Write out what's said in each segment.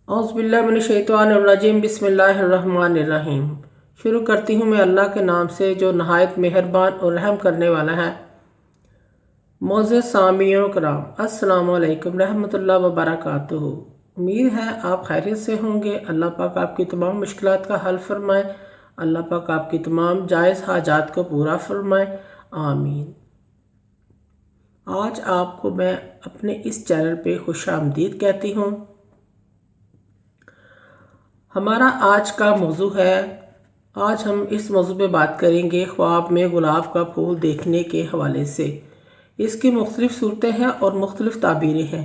औज़ुबिल्लाहिमिनश्शैतानिर्रजीम बिस्मिल्लाहिर्रहमानिर्रहीम। शुरू करती हूँ मैं अल्लाह के नाम से जो नहायत मेहरबान और रहम करने वाला है। मोअज़्ज़ज़ सामीईन कराम, अस्सलामु अलैकुम रहमतुल्लाहि व बरकातुहू। उम्मीद है आप खैरियत से होंगे। अल्लाह पाक आपकी तमाम मुश्किलात का हल फरमाए। अल्लाह पाक आपकी तमाम जायज़ हाजात को पूरा फरमाए, आमीन। आज आपको मैं अपने इस चैनल पे खुशामदीद कहती हूँ। हमारा आज का मौजू है, आज हम इस मौजू पे बात करेंगे ख्वाब में गुलाब का फूल देखने के हवाले से। इसकी मुख्तलिफ़ सूरतें हैं और मुख्तलिफ़ ताबीरें हैं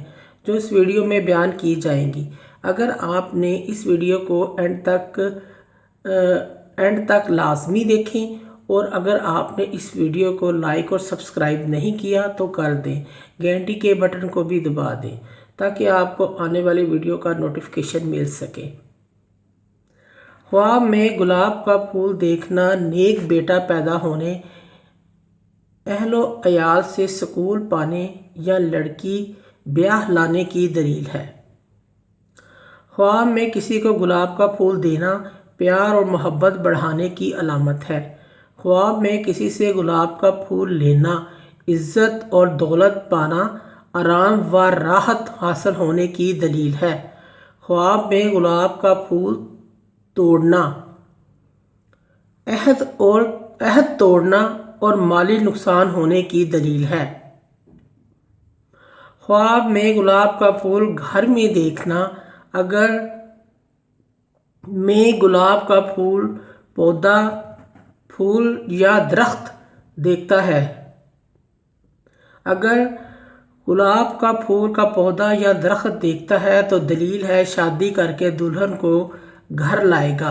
जो इस वीडियो में बयान की जाएंगी। अगर आपने इस वीडियो को एंड तक लाजमी देखें और अगर आपने इस वीडियो को लाइक और सब्सक्राइब नहीं किया तो कर दें, घंटी के बटन को भी दबा दें ताकि आपको आने वाली वीडियो का नोटिफिकेशन मिल सके। ख्वाब में गुलाब का फूल देखना नेक बेटा पैदा होने, अहलो अयाल से सुकून पाने या लड़की ब्याह लाने की दलील है। ख्वाब में किसी को गुलाब का फूल देना प्यार और मोहब्बत बढ़ाने की अलामत है। ख्वाब में किसी से गुलाब का फूल लेना इज़्ज़त और दौलत पाना, आराम व राहत हासिल होने की दलील है। ख्वाब में गुलाब का फूल तोड़ना अहद तोड़ना और माली नुकसान होने की दलील है। ख्वाब में गुलाब का फूल घर में देखना, अगर में गुलाब का पौधा फूल या दरख्त देखता है, अगर गुलाब का फूल का पौधा या दरख्त देखता है तो दलील है शादी करके दुल्हन को घर लाएगा।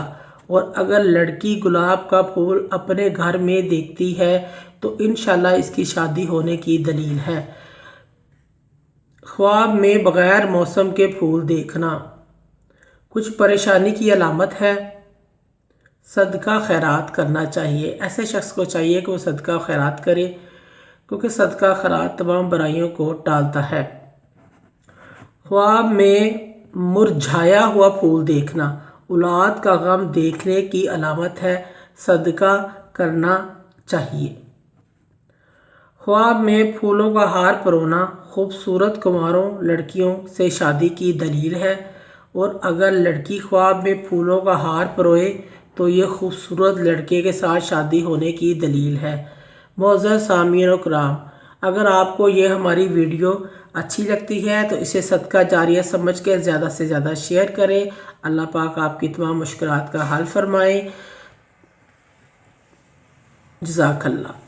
और अगर लड़की गुलाब का फूल अपने घर में देखती है तो इंशाल्लाह इसकी शादी होने की दलील है। ख्वाब में बग़ैर मौसम के फूल देखना कुछ परेशानी की अलामत है। सदका खैरात करना चाहिए। ऐसे शख्स को चाहिए कि वो सदका खैरात करे, क्योंकि सदका खैरात तमाम बुराइयों को टालता है। ख्वाब में मुरझाया हुआ फूल देखना औलाद का गम देखने की अलामत है, सदका करना चाहिए। ख्वाब में फूलों का हार परोना खूबसूरत कुंवारों लड़कियों से शादी की दलील है। और अगर लड़की ख्वाब में फूलों का हार परोए तो ये खूबसूरत लड़के के साथ शादी होने की दलील है। मोअज़्ज़ज़ सामीईन कराम, अगर आपको ये हमारी वीडियो अच्छी लगती है तो इसे सदका जारिया समझ के ज़्यादा से ज़्यादा शेयर करें। अल्लाह पाक आपकी तमाम मुश्किलात का हल फरमाए। जज़ाकल्लाह।